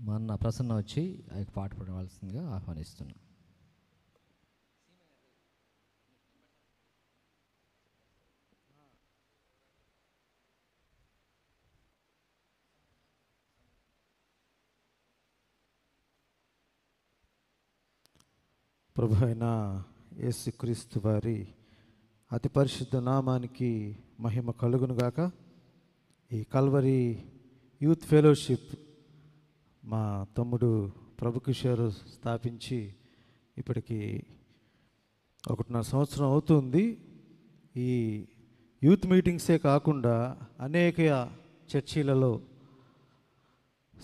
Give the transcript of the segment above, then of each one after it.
మన ప్రసన్న వచ్చి ఆ యొక్క పాట పాడవలసిందిగా ఆహ్వానిస్తున్నాం. ప్రభు అయిన యేసుక్రీస్తు వారి అతి పరిశుద్ధ నామానికి మహిమ కలుగునుగాక. ఈ కల్వరి యూత్ ఫెలోషిప్ మా తమ్ముడు ప్రభు కిషోర్ స్థాపించి ఇప్పటికి 1.5 సంవత్సరం అవుతుంది. ఈ యూత్ మీటింగ్సే కాకుండా అనేక చర్చిలలో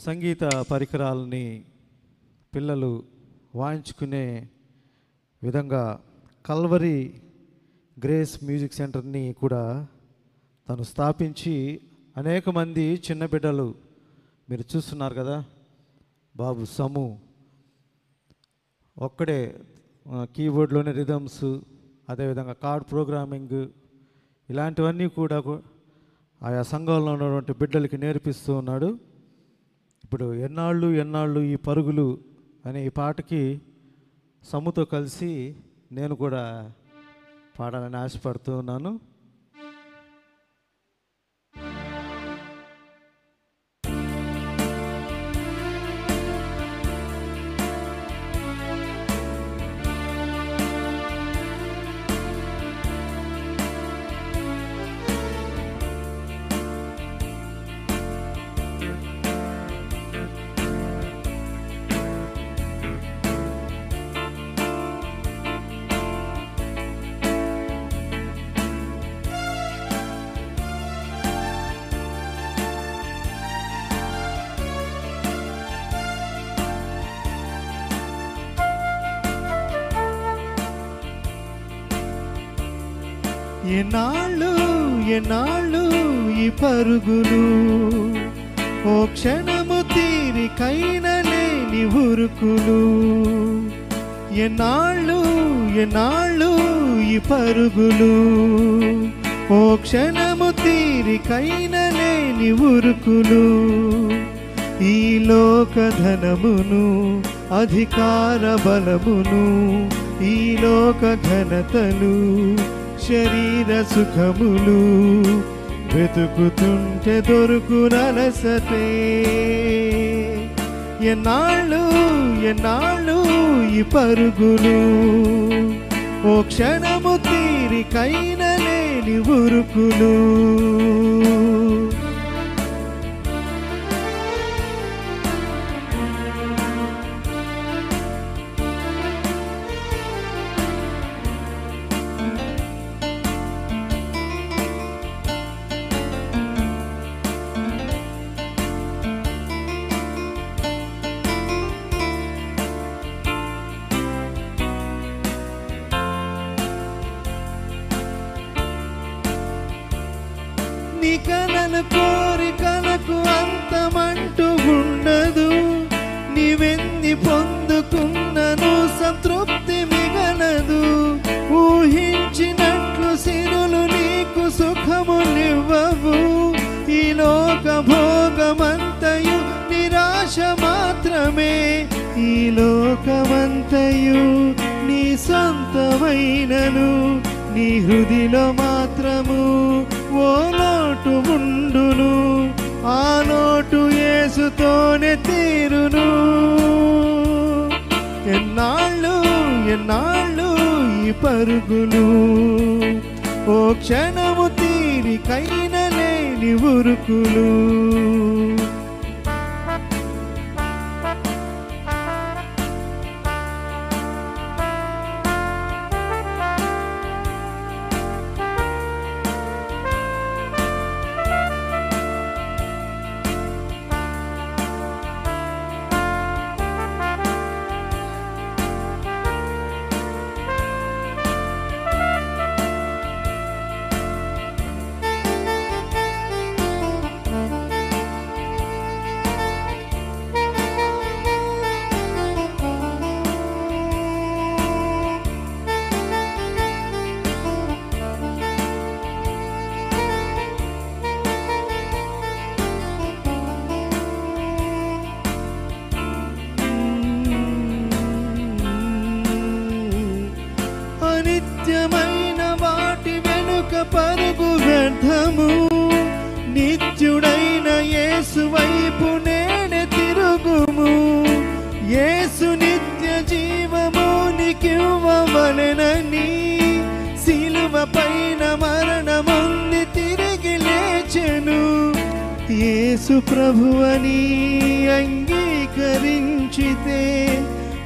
సంగీత పరికరాలని పిల్లలు వాయించుకునే విధంగా కల్వరి గ్రేస్ మ్యూజిక్ సెంటర్ని కూడా తను స్థాపించి అనేక మంది చిన్న బిడ్డలు మీరు చూస్తున్నారు కదా, బాబు సమూ ఒక్కడే కీబోర్డ్లోనే రిథమ్స్, అదేవిధంగా కార్డ్ ప్రోగ్రామింగ్ ఇలాంటివన్నీ కూడా ఆయా సంఘంలో ఉన్నటువంటి బిడ్డలకి నేర్పిస్తూ ఉన్నాడు. ఇప్పుడు ఎన్నాళ్ళు ఈ పరుగులు అనే ఈ పాటకి సముతో కలిసి నేను కూడా పాడాలని ఆశపడుతూ ఉన్నాను. ఎన్నాళ్ళు ఈ పరుగులు, ఓ క్షణము తీరికైన లేని ఉరుకులు. ఎన్నాళ్ళు ఈ పరుగులు, ఓ క్షణము తీరికైన లేని ఉరుకులు. ఈ లోక ధనమును, అధికార బలమును, ఈ లోక ఘనతలు, శరీర సుఖములు వెతుకుతుంటే దొరుకునలసతే. ఎన్నాళ్ళు ఈ పరుగులు, ఓ క్షణము తీరికైన లేని ఉరుకులు. కలను కోరికలకు అంతమంటూ ఉండదు. నీవెన్ని పొందుకున్నను సంతృప్తి మిగలదు. ఊహించినట్లు సిరులు నీకు సుఖములివ్వవు. ఈ లోక భోగమంతయు నిరాశ మాత్రమే. ఈ లోకమంతయు నీ సొంతమైనను నీ హృదిలో మాత్రము ఓ లోటు ఉండును. ఆ లోటు యేసుతోనే తీరును. ఎన్నాళ్ళు ఈ పరుగులు, ఓ క్షణము తీరికైన లేని ఉరుకులు. యుద్ధము, నిత్యుడైన యేసు వైపు నేనే తిరుగుము. యేసు నిత్య జీవము నీకివ్వవలెనని సిలువ పైన మరణముంది తిరిగి లేచెను. యేసు ప్రభువని అంగీకరించితే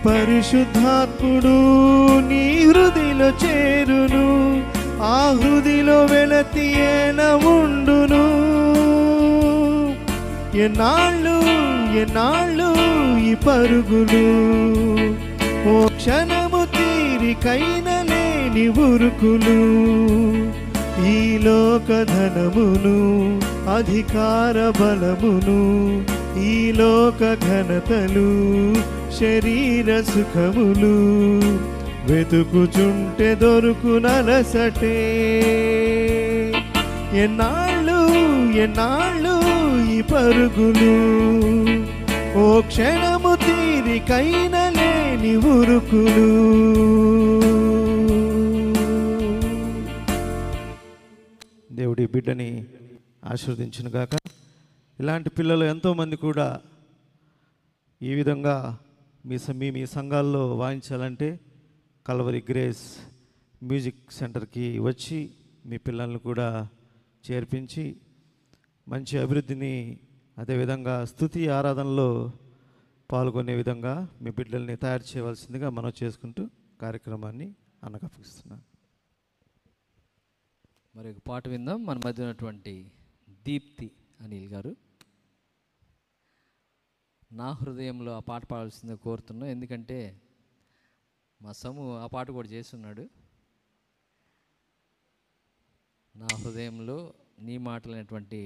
పరిశుద్ధాత్ముడు నీ హృదిలో చేరును. ఆ హృదిలో వెలతియేన ఉండును. ఎన్నాళ్ళు ఎన్నాళ్ళు ఈ పరుగులు, ఓ క్షణము తీరికైన లేని ఉరుకులు. ఈ లోక ధనమును, అధికార బలమును, ఈ లోక ఘనతలు, శరీర సుఖములు వెతుకుచుంటే దొరుకునలసటే. ఎన్నాళ్ళు ఎన్నాళ్ళు ఈ పరుగులు, ఓ క్షణము తీరికైన లేని ఉరుకులు. దేవుడి బిడ్డని ఆశీర్వదించును గాక. ఇలాంటి పిల్లలు ఎంతోమంది కూడా ఈ విధంగా మీ సంఘాల్లో వాయించాలంటే కల్వరి గ్రేస్ మ్యూజిక్ సెంటర్కి వచ్చి మీ పిల్లల్ని కూడా చేర్పించి మంచి అభివృద్ధిని, అదేవిధంగా స్తుతి ఆరాధనలో పాల్గొనే విధంగా మీ బిడ్డల్ని తయారు చేయవలసిందిగా మనం చేసుకుంటూ కార్యక్రమాన్ని అన్నగపిస్తున్నాను. మరి ఒక పాట విందాం. మన మధ్య ఉన్నటువంటి దీప్తి అనిల్ గారు నా హృదయంలో ఆ పాట పాడాల్సిందిగా కోరుతున్నాం. ఎందుకంటే మా సము ఆ పాట కూడా చేస్తున్నాడు. నా హృదయంలో నీ మాటలైనటువంటి